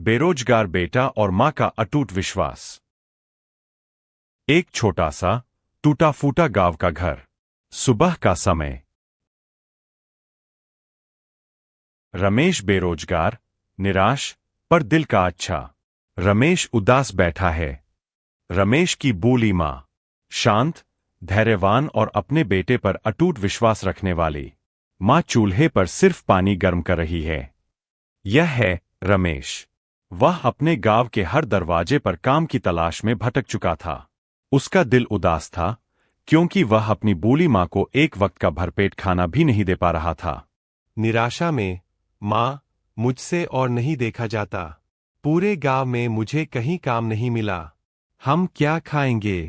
बेरोजगार बेटा और मां का अटूट विश्वास। एक छोटा सा टूटा फूटा गांव का घर। सुबह का समय। रमेश बेरोजगार, निराश, पर दिल का अच्छा। रमेश उदास बैठा है। रमेश की बूढ़ी मां शांत, धैर्यवान और अपने बेटे पर अटूट विश्वास रखने वाली। मां चूल्हे पर सिर्फ पानी गर्म कर रही है। यह है रमेश। वह अपने गांव के हर दरवाजे पर काम की तलाश में भटक चुका था। उसका दिल उदास था, क्योंकि वह अपनी बूढ़ी मां को एक वक्त का भरपेट खाना भी नहीं दे पा रहा था। निराशा में, माँ, मुझसे और नहीं देखा जाता। पूरे गांव में मुझे कहीं काम नहीं मिला। हम क्या खाएंगे?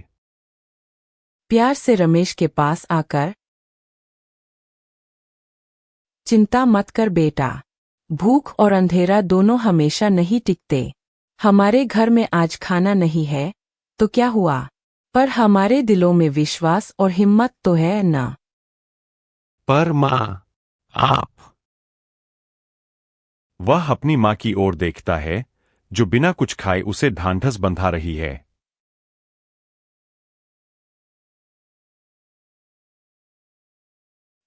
प्यार से रमेश के पास आकर, चिंता मत कर बेटा, भूख और अंधेरा दोनों हमेशा नहीं टिकते। हमारे घर में आज खाना नहीं है तो क्या हुआ, पर हमारे दिलों में विश्वास और हिम्मत तो है ना। पर माँ, आप। वह अपनी मां की ओर देखता है, जो बिना कुछ खाए उसे ढांढस बंधा रही है।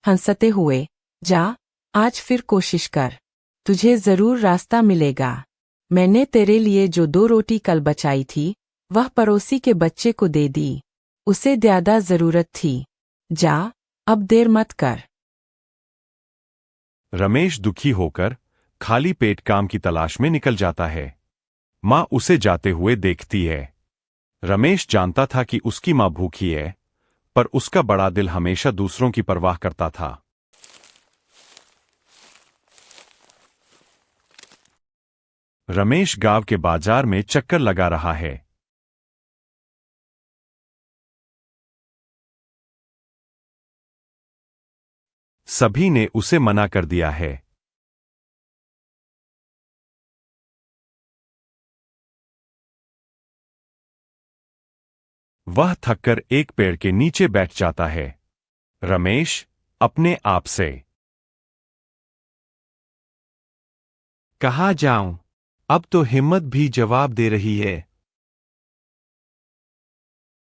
हंसते हुए, जा, आज फिर कोशिश कर, तुझे जरूर रास्ता मिलेगा। मैंने तेरे लिए जो 2 रोटी कल बचाई थी, वह पड़ोसी के बच्चे को दे दी। उसे ज्यादा जरूरत थी। जा, अब देर मत कर। रमेश दुखी होकर खाली पेट काम की तलाश में निकल जाता है। मां उसे जाते हुए देखती है। रमेश जानता था कि उसकी मां भूखी है, पर उसका बड़ा दिल हमेशा दूसरों की परवाह करता था। रमेश गांव के बाजार में चक्कर लगा रहा है। सभी ने उसे मना कर दिया है। वह थककर एक पेड़ के नीचे बैठ जाता है। रमेश अपने आप से, कहाँ जाऊं? अब तो हिम्मत भी जवाब दे रही है।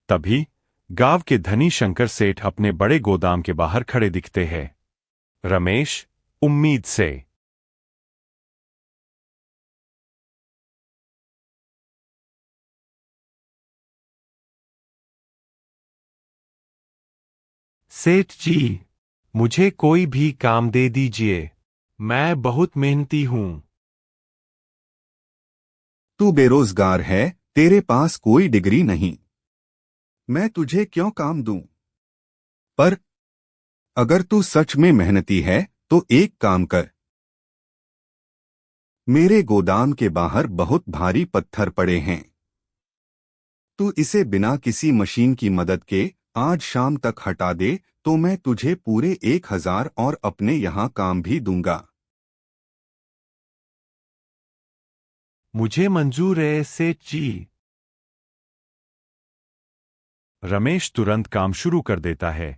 तभी गांव के धनी शंकर सेठ अपने बड़े गोदाम के बाहर खड़े दिखते हैं। रमेश उम्मीद से, सेठ जी, मुझे कोई भी काम दे दीजिए। मैं बहुत मेहनती हूं। तू बेरोजगार है, तेरे पास कोई डिग्री नहीं। मैं तुझे क्यों काम दूं? पर अगर तू सच में मेहनती है तो एक काम कर। मेरे गोदाम के बाहर बहुत भारी पत्थर पड़े हैं। तू इसे बिना किसी मशीन की मदद के आज शाम तक हटा दे तो मैं तुझे पूरे 1000 और अपने यहाँ काम भी दूंगा। मुझे मंजूर है सेठ जी। रमेश तुरंत काम शुरू कर देता है।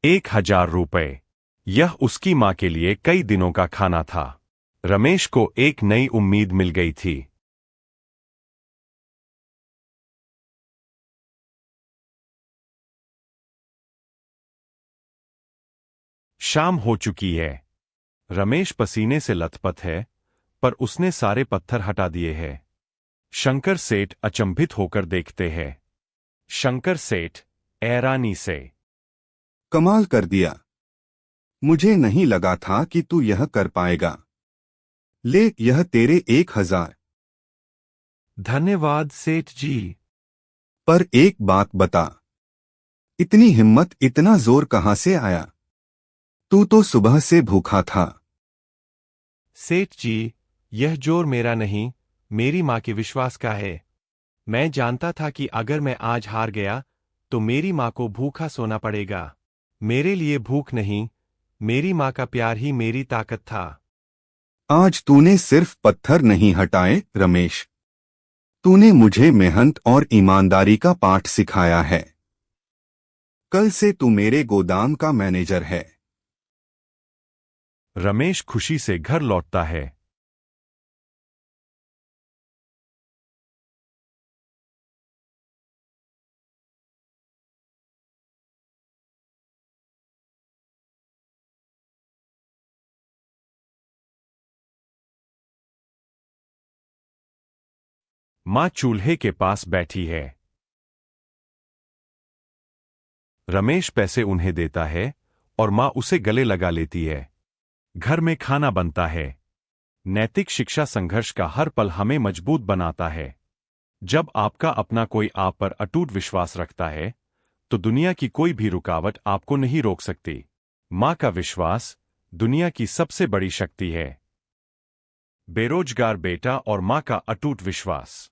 1000 रुपए। यह उसकी मां के लिए कई दिनों का खाना था। रमेश को एक नई उम्मीद मिल गई थी। शाम हो चुकी है। रमेश पसीने से लथपथ है, पर उसने सारे पत्थर हटा दिए हैं। शंकर सेठ अचंभित होकर देखते हैं। शंकर सेठ हैरानी से, कमाल कर दिया। मुझे नहीं लगा था कि तू यह कर पाएगा। ले, यह तेरे 1000। धन्यवाद सेठ जी। पर एक बात बता, इतनी हिम्मत, इतना जोर कहां से आया? तू तो सुबह से भूखा था। सेठ जी, यह जोर मेरा नहीं, मेरी माँ के विश्वास का है। मैं जानता था कि अगर मैं आज हार गया तो मेरी माँ को भूखा सोना पड़ेगा। मेरे लिए भूख नहीं, मेरी माँ का प्यार ही मेरी ताकत था। आज तूने सिर्फ पत्थर नहीं हटाए रमेश, तूने मुझे मेहनत और ईमानदारी का पाठ सिखाया है। कल से तू मेरे गोदाम का मैनेजर है। रमेश खुशी से घर लौटता है। मां चूल्हे के पास बैठी है। रमेश पैसे उन्हें देता है और मां उसे गले लगा लेती है। घर में खाना बनता है। नैतिक शिक्षा संघर्ष का हर पल हमें मजबूत बनाता है। जब आपका अपना कोई आप पर अटूट विश्वास रखता है तो दुनिया की कोई भी रुकावट आपको नहीं रोक सकती। मां का विश्वास दुनिया की सबसे बड़ी शक्ति है। बेरोजगार बेटा और मां का अटूट विश्वास।